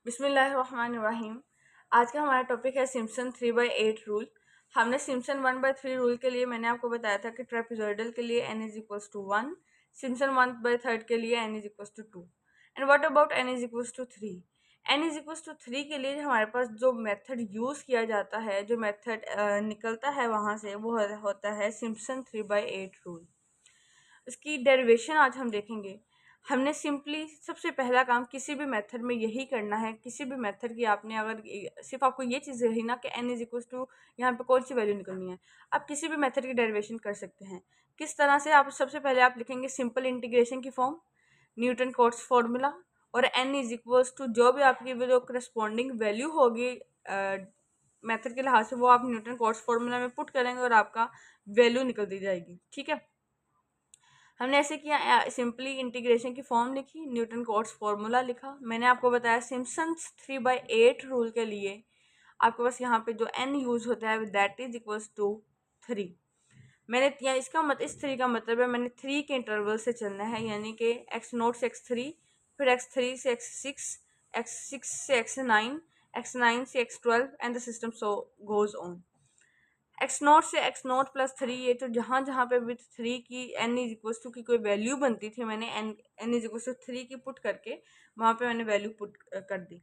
बिस्मिल्लाहिर्रहमानिर्रहीम। आज का हमारा टॉपिक है सिम्पसन 3/8 रूल। हमने सिम्पसन 1/3 रूल के लिए मैंने आपको बताया था कि ट्रेपेजॉइडल के लिए n is equals to 1, Simpson 1/3 के लिए n is equals to 2 and what about n is equals to 3। n is equals to 3 के लिए हमारे पास जो मेथड यूज़ किया जाता है, जो मेथड निकलता है वहाँ से, वो होता है सिम्पसन 3/8 रूल। इसकी डेरिवेशन आज हम देखेंगे। हमने सिंपली सबसे पहला काम किसी भी मेथड में यही करना है। किसी भी मेथड की आपने अगर सिर्फ आपको ये चीज़ रही ना कि n इज इक्वल टू यहाँ पे कौन सी वैल्यू निकलनी है, आप किसी भी मेथड की डेरिवेशन कर सकते हैं। किस तरह से? आप सबसे पहले आप लिखेंगे सिंपल इंटीग्रेशन की फॉर्म, न्यूटन कोट्स फार्मूला, और n इज इक्वल्स टू जो भी आपकी जो करस्पॉन्डिंग वैल्यू होगी मेथड के लिहाज से, वो आप न्यूटन कोट्स फार्मूला में पुट करेंगे और आपका वैल्यू निकल दी जाएगी। ठीक है, हमने ऐसे किया। सिंपली इंटीग्रेशन की फॉर्म लिखी, न्यूटन कोट्स फार्मूला लिखा। मैंने आपको बताया सिम्पसन्स 3/8 रूल के लिए आपके पास यहाँ पे जो n यूज होता है दैट इज इक्वल्स टू 3। मैंने इस 3 का मतलब है मैंने 3 के इंटरवल से चलना है, यानी कि x0 से x3, फिर x3 से x6, x6 से x9, x9 से x12 and the system so goes on. x0 से x0 प्लस 3, ये तो जहाँ जहाँ पे विथ 3 की n इज इक्वल्स टू की कोई वैल्यू बनती थी, मैंने n इज इक्वल्स टू 3 की पुट करके वहाँ पे मैंने वैल्यू पुट कर दी।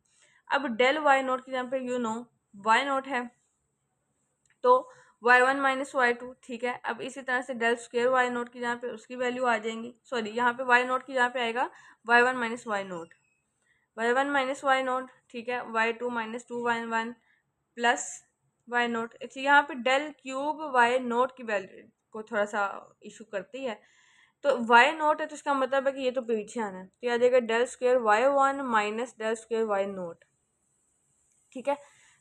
अब डेल वाई नोट की जहाँ पे वाई नोट है, तो y1 माइनस y2। ठीक है, अब इसी तरह से डेल स्क्वेयर वाई नोट की जहाँ पे उसकी वैल्यू आ जाएंगी, सॉरी यहाँ पे वाई नोट की जहाँ पे आएगा y1 minus y naught, y1 minus y naught. ठीक है, y2 minus 2y1 plus Y naught. यहाँ पे डेल क्यूब वाई नोट की वैल्यू को थोड़ा सा इशू करती है, तो वाई नोट है तो इसका मतलब है कि ये तो पीछे आना है, तो याद आएगा del square y1 minus del square y naught. ठीक है,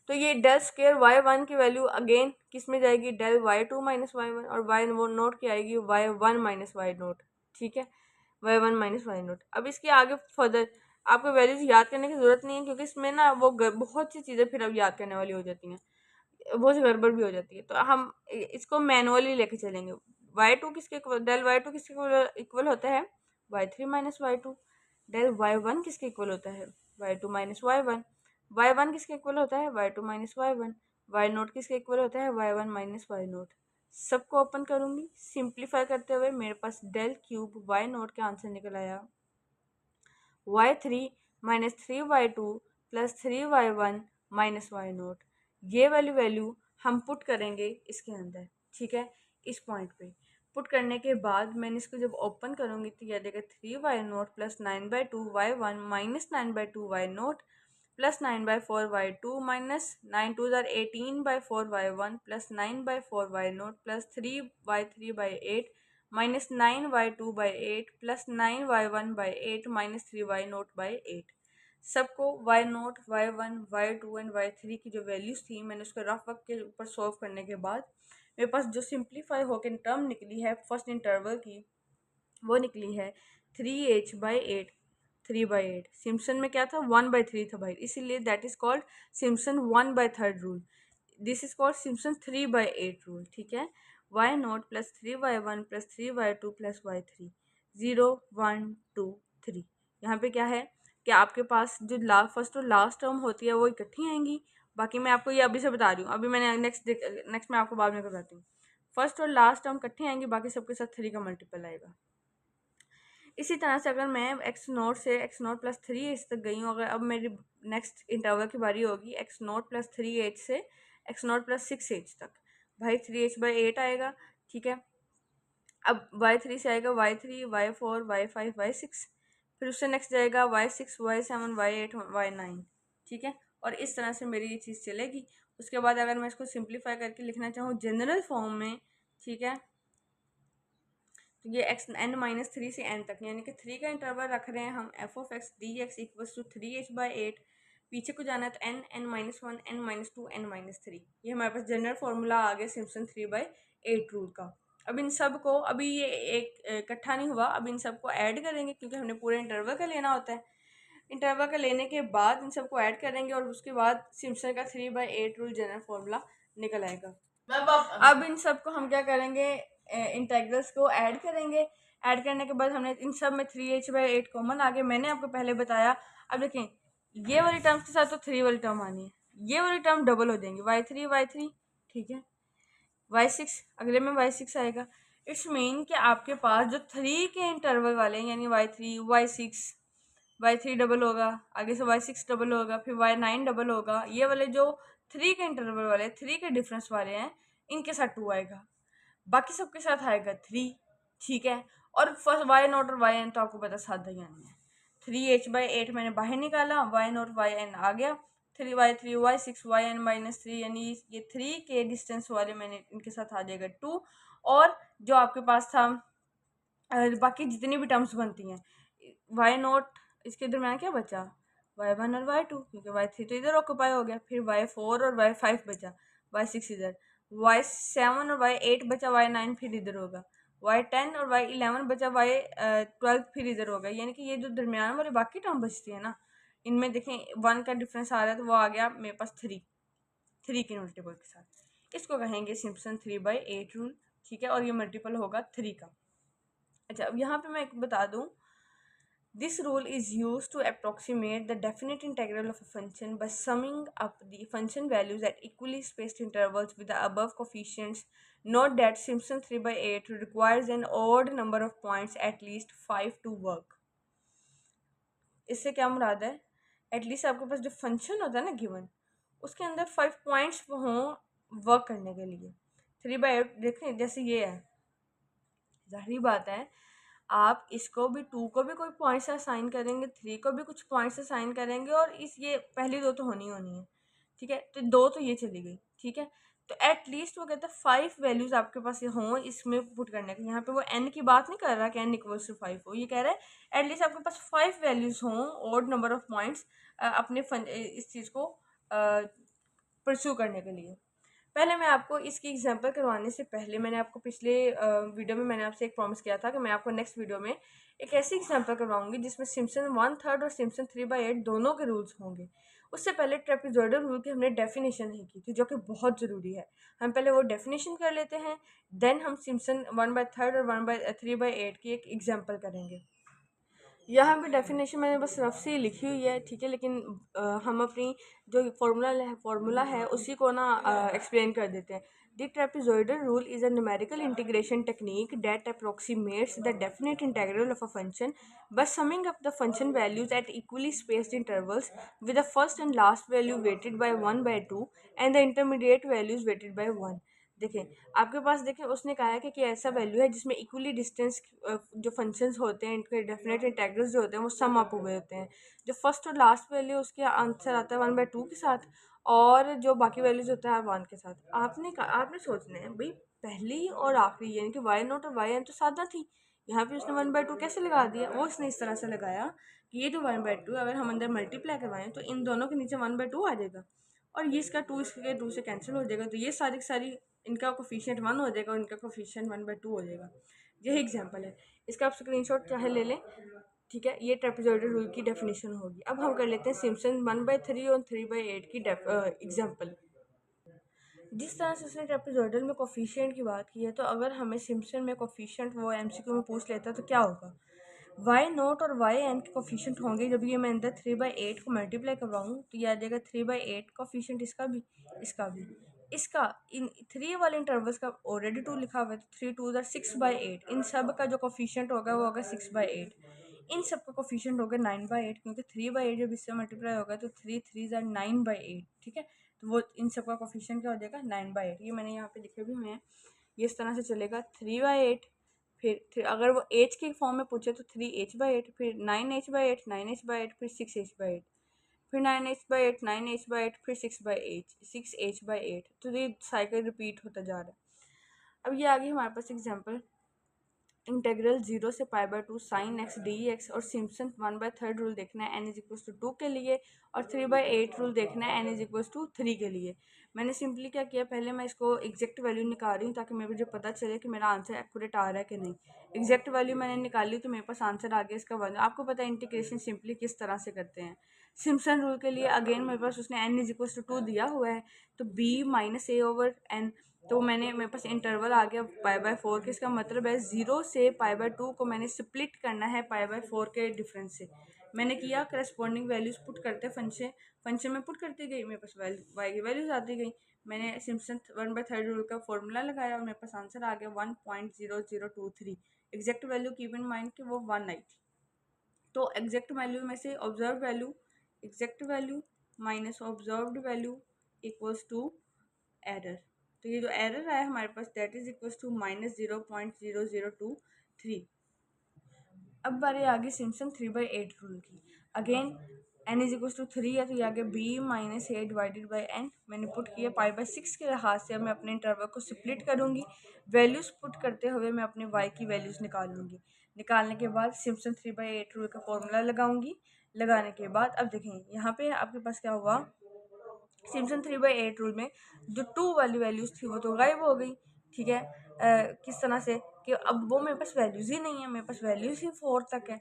तो ये डेल स्क्वेयर y1 की वैल्यू अगेन किस में जाएगी, डेल y2 माइनस y1, और वाई नोट की आएगी y1 माइनस वाई नोट। ठीक है, y1 माइनस वाई नोट। अब इसके आगे फर्दर आपको वैल्यूज याद करने की जरूरत नहीं है, क्योंकि इसमें ना वो बहुत सी चीज़ें फिर अब याद करने वाली हो जाती हैं, बहुत सी गड़बड़ भी हो जाती है, तो हम इसको मैनुअली लेके चलेंगे। y2 किसके डेल y2 किसके इक्वल होता है, y3 minus y2। Del y1 किसके इक्वल होता है, y2 माइनस y1। y1 किसके इक्वल होता है, y2 minus y1। y naught किसके इक्वल होता है, y1 माइनस y नोट। सबको ओपन करूंगी, सिंप्लीफाई करते हुए मेरे पास डेल क्यूब y नोट का आंसर निकल आया y3 minus 3y2 plus 3y1 minus y naught. ये वैल्यू हम पुट करेंगे इसके अंदर। ठीक है, इस पॉइंट पे पुट करने के बाद मैंने इसको जब ओपन करूंगी तो यह देगा 3y0 plus 9/2 y1 minus 9/2 y note plus 9/4 y2 minus 9 2 18/4 y1 plus 9/4 y note plus 3y3/8 minus 9y2/8 plus 9y1/8 minus 3y0/8। सबको y0, y1, y2 and y3 की जो वैल्यूज थी मैंने उसको रफ वर्क के ऊपर सॉल्व करने के बाद मेरे पास जो सिंप्लीफाई होकर टर्म निकली है फर्स्ट इंटरवल की, वो निकली है 3h/8। 3/8 सिम्पसन में क्या था, 1/3 था भाई, इसीलिए that is called Simpson 1/3 rule. This is called Simpson 3/8 rule. ठीक है, y0 plus 3y1 plus 3y2 plus y3, 0 1 2 3। यहाँ पे क्या है कि आपके पास जो फर्स्ट और लास्ट टर्म होती है वो इकट्ठी आएंगी। बाकी मैं आपको ये अभी से बता रही हूँ, अभी मैंने नेक्स्ट में आपको बाद में बताती हूँ। फर्स्ट और लास्ट टर्म इकट्ठी आएंगी, बाकी सबके साथ 3 का मल्टीपल आएगा। इसी तरह से अगर मैं x0 से x0 प्लस 3h तक गई हूँ, अगर अब मेरी नेक्स्ट इंटरवल की बारी होगी x0 प्लस 3h से x0 प्लस 6h तक, भाई 3h/8 आएगा। ठीक है, अब y3 से आएगा y3, y4, y5, y6, फिर उससे नेक्स्ट जाएगा y6, y7, y8, y9। ठीक है, और इस तरह से मेरी ये चीज़ चलेगी। उसके बाद अगर मैं इसको सिंप्लीफाई करके लिखना चाहूँ जनरल फॉर्म में, ठीक है, तो ये n-3 से n तक, यानी कि 3 का इंटरवल रख रहे हैं हम, f(x) dx equals to 3h/8। पीछे को जाना है तो n-1, n-2, n-3। ये हमारे पास जनरल फार्मूला आ गया सिम्पसन 3/8 रूल का। अब इन सब को, अभी ये एक इकट्ठा नहीं हुआ, अब इन सब को ऐड करेंगे क्योंकि हमने पूरे इंटरवल का लेना होता है। इंटरवल का लेने के बाद इन सबको ऐड करेंगे और उसके बाद सिम्पसन का 3/8 रूल जनरल फार्मूला निकल आएगा। अब इन सबको हम क्या करेंगे, इंटेग्रल्स को ऐड करेंगे। ऐड करने के बाद हमने इन सब में 3h/8 कॉमन आ गया, मैंने आपको पहले बताया। अब देखें, ये वाली टर्म्स के साथ तो 3 वाली टर्म आनी है, ये वाली टर्म डबल हो जाएंगी, y3 ठीक है, y6 अगले में y6 आएगा। इट्स मीन कि आपके पास जो 3 के इंटरवल वाले हैं यानी y3 y6 y3 डबल होगा, आगे से y6 डबल होगा, फिर y9 डबल होगा, ये वाले जो 3 के इंटरवल वाले 3 के डिफरेंस वाले हैं इनके साथ 2 आएगा, बाकी सबके साथ आएगा 3 ठीक है। और फर्स्ट वाई नॉट और वाई एन तो आपको पता सादा ही आनी है, 3h/8 मैंने बाहर निकाला, वाई नॉट वाई एन आ गया, 3y3 y6 वाई एन -3 यानी ये 3 के डिस्टेंस वाले मैंने इनके साथ आ जाएगा 2। और जो आपके पास था बाकी जितनी भी टर्म्स बनती हैं वाई नॉट, इसके दरम्यान क्या बचा y1 और y2 क्योंकि y3 तो इधर ऑक्यूपाई हो गया, फिर y4 और y5 बचा, y6 इधर, y7 और y8 बचा, y9 फिर इधर होगा, y10 और y11 बचा, y12 फिर इधर होगा। यानी कि ये जो दरमियान वाली बाकी टर्म बचती है ना, इनमें देखें 1 का डिफरेंस आ रहा है तो वो आ गया मेरे पास 3 के मल्टीपल के साथ, इसको कहेंगे सिम्पसन 3/8 रूल ठीक है, और ये मल्टीपल होगा 3 का। अच्छा अब यहाँ पे मैं एक बता दूँ, this rule is used to approximate the definite integral of a function by summing up the function values at equally spaced intervals with the above coefficients. Note that Simpson 3/8 requires an odd number of points at least 5 to work. इससे क्या मुराद है, at least आपके पास जो function होता है ना given, उसके अंदर 5 पॉइंट्स हों वर्क करने के लिए। 3/8 देखें जैसे ये है, जाहिर बात है आप इसको भी 2 को भी कोई पॉइंट्स असाइन करेंगे, 3 को भी कुछ पॉइंट्स असाइन करेंगे, और इस ये पहली 2 तो होनी होनी है ठीक है, तो 2 तो ये चली गई ठीक है। तो एटलीस्ट वो कहता है 5 वैल्यूज आपके पास ये हों इसमें पुट करने के। यहाँ पे वो n की बात नहीं कर रहा कि n इक्वल्स टू 5 हो, ये कह रहा है एटलीस्ट आपके पास 5 वैल्यूज हों ऑड नंबर ऑफ पॉइंट्स अपने इस चीज़ को परस्यू करने के लिए। पहले मैं आपको इसकी एग्जांपल करवाने से पहले मैंने आपको पिछले वीडियो में मैंने आपसे एक प्रॉमिस किया था कि मैं आपको नेक्स्ट वीडियो में एक ऐसी एग्जांपल करवाऊंगी जिसमें सिम्पसन 1/3 और सिम्पसन 3/8 दोनों के रूल्स होंगे। उससे पहले ट्रेपेजॉइडल रूल की हमने डेफिनेशन नहीं की थी जो कि बहुत ज़रूरी है, हम पहले वो डेफिनेशन कर लेते हैं, देन हम सिम्पसन 1/3 और 3/8 की एक एग्जाम्पल करेंगे। यहाँ पे डेफिनेशन मैंने बस रफ से लिखी हुई है ठीक है, लेकिन हम अपनी जो फॉर्मूला है उसी को ना एक्सप्लेन कर देते हैं। The trapezoidal rule is a numerical integration technique that approximates the definite integral of a function by summing up the function values at equally spaced intervals with the first and last value weighted by 1/2 and the intermediate values weighted by 1। देखें आपके पास, देखें उसने कहा है कि ऐसा value है जिसमें इक्वली डिस्टेंस जो फंक्शंस होते हैं इनके डेफिनेट इंटेग्रल्स जो होते हैं वो सम अप हुए होते हैं। जो फर्स्ट और लास्ट वैल्यू उसके आंसर आता है 1/2 के साथ, और जो बाकी वैल्यूज होता है 1 के साथ। आपने सोचना है भाई पहली और आखिरी यानी कि वाई नॉट और वाई एन तो सादा थी, यहाँ पे उसने 1/2 कैसे लगा दिया, वो इसने इस तरह से लगाया कि ये जो 1/2 अगर हम अंदर मल्टीप्लाई करवाएं तो इन दोनों के नीचे 1/2 आ जाएगा, और ये इसका 2 इसके 2 से कैंसिल हो जाएगा, तो ये सारी सारी इनका कोफिशिएंट 1 हो जाएगा और इनका कोफिशिएंट 1/2 हो जाएगा। यही एग्जाम्पल है, इसका आप स्क्रीनशॉट चाहे ले लें ठीक है। ये ट्रेपेजॉइडल रूल की डेफिनेशन होगी। अब हम कर लेते हैं सिम्पसन 1/3 और 3/8 की एग्जाम्पल। जिस तरह से उसने ट्रेपेजॉइडल में कोफिशिएंट की बात की है, तो अगर हमें सिम्पसन में कोफिशिएंट वो एमसीक्यू में पूछ लेता तो क्या होगा, वाई नॉट और वाई एन के कोफिशिएंट होंगे, जब ये मैं अंदर 3/8 को मल्टीप्लाई करवाऊँ तो ये आ जाएगा 3/8 कोफिशिएंट, इसका भी इसका भी इसका, इन 3 वाले इंटरवल्स का ऑलरेडी 2 लिखा हुआ है तो 3 2 6/8, इन सब का जो कोफिशिएंट होगा वो होगा 6/8, इन सब का कोफिशिएंट होगा 9/8 क्योंकि 3/8 जब इससे मल्टीप्लाई होगा तो 3 3 9/8 ठीक है, तो वो इन सब का कोफिशिएंट क्या हो जाएगा 9/8। ये मैंने यहाँ पे लिखे भी हुए हैं, ये इस तरह से चलेगा 3/8, फिर अगर वो एच के फॉर्म में पूछे तो 3h/8, फिर 9h/8 9h/8, फिर 6h/8, फिर 9h/8 9h/8, फिर 6h/8, तो ये साइकिल रिपीट होता जा रहा है। अब ये आ गई हमारे पास एग्जांपल, इंटेग्रल 0 से π/2 sin x dx और सिम्पसन 1/3 रूल देखना है n = 2 के लिए, और 3/8 रूल देखना है n = 3 के लिए। मैंने सिंपली क्या किया, पहले मैं इसको एग्जैक्ट वैल्यू निकाल रही हूँ ताकि मुझे पता चले कि मेरा आंसर एक्यूरेट आ रहा है कि नहीं। एग्जैक्ट वैल्यू मैंने निकाली तो मेरे पास आंसर आ गया इसका 1। आपको पता है इंटीग्रेशन सिंपली किस तरह से करते हैं। सिम्पसन रूल के लिए अगेन मेरे पास उसने n = 2 दिया हुआ है, तो b - a/n, तो मेरे पास इंटरवल आ गया π/4 के। इसका मतलब है 0 से π/2 को मैंने स्प्लिट करना है π/4 के डिफरेंस से। मैंने किया करस्पॉन्डिंग वैल्यूज़ पुट करते फंक्शन में पुट करती गई, मेरे पास वाई की वैल्यूज़ आती गई। मैंने सिम्पसन 1/3 रूल का फॉर्मूला लगाया और मेरे पास आंसर आ गया 1.0023। Exact value keep in mind कि वो 1 आई थी। तो एग्जैक्ट वैल्यू में से observe value, exact value minus observed value equals to error. तो ये जो एरर आया हमारे पास दैट इज इक्वल्स टू -0.0023। अब बारी आ गई सिम्पसन 3/8 रूल की। Again n is equals to 3 है तो ये आगे b minus a divided by n। मैंने पुट किया पाई/6 के लिहाज से। अब मैं अपने इंटरवल को स्प्लिट करूंगी, वैल्यूज़ पुट करते हुए मैं अपने y की वैल्यूज़ निकालूंगी। निकालने के बाद सिम्पसन 3/8 रूल का फॉर्मूला लगाऊंगी। लगाने के बाद अब देखें यहाँ पे आपके पास क्या हुआ, सिम्पसन 3/8 रूल में जो 2 वाली वैल्यूज़ थी वो तो गायब हो गई। ठीक है, किस तरह से कि अब वो मेरे पास वैल्यूज़ ही नहीं है, मेरे पास वैल्यूज़ ही 4 तक है,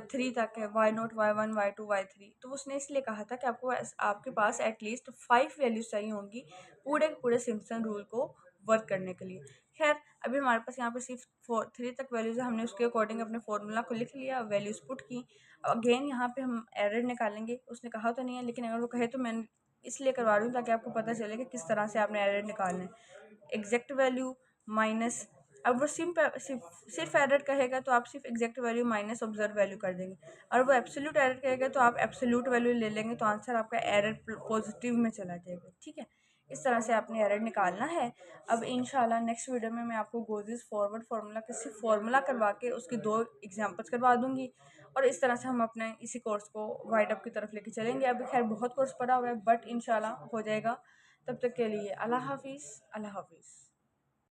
3 तक है, y0, y1, y2, y3। तो उसने इसलिए कहा था कि आपके पास एटलीस्ट 5 वैल्यूज़ चाहिए होंगी पूरे के पूरे सिम्पसन रूल को वर्क करने के लिए। खैर अभी हमारे पास यहाँ पे सिर्फ 3 तक वैल्यूज़ है, हमने उसके अकॉर्डिंग अपने फॉर्मूला को लिख लिया, वैल्यूज़ पुट की। अगेन यहाँ पे हम एरर निकालेंगे, उसने कहा तो नहीं है लेकिन अगर वो कहे तो मैं इसलिए करवा रही हूँ ताकि आपको पता चले कि किस तरह से आपने एरर निकालना है। एग्जैक्ट वैल्यू माइनस, अब वो सिर्फ एरर कहेगा तो आप सिर्फ exact value minus observe value कर देंगे, और वो एब्सोल्यूट एरर कहेगा तो आप एब्सोल्यूट वैल्यू ले लेंगे, तो आंसर आपका एरर पॉजिटिव में चला जाएगा। ठीक है, इस तरह से आपने एरर निकालना है। अब इंशाल्लाह नेक्स्ट वीडियो में मैं आपको गोजेस फॉरवर्ड फार्मूला का सिर्फ फार्मूला करवा के उसकी 2 एग्जांपल्स करवा दूंगी, और इस तरह से हम अपने इसी कोर्स को वाइड अप की तरफ लेके चलेंगे। अभी खैर बहुत कोर्स पड़ा हुआ है बट इंशाल्लाह हो जाएगा। तब तक के लिए अल्लाह हाफिज़, अल्लाह हाफिज़।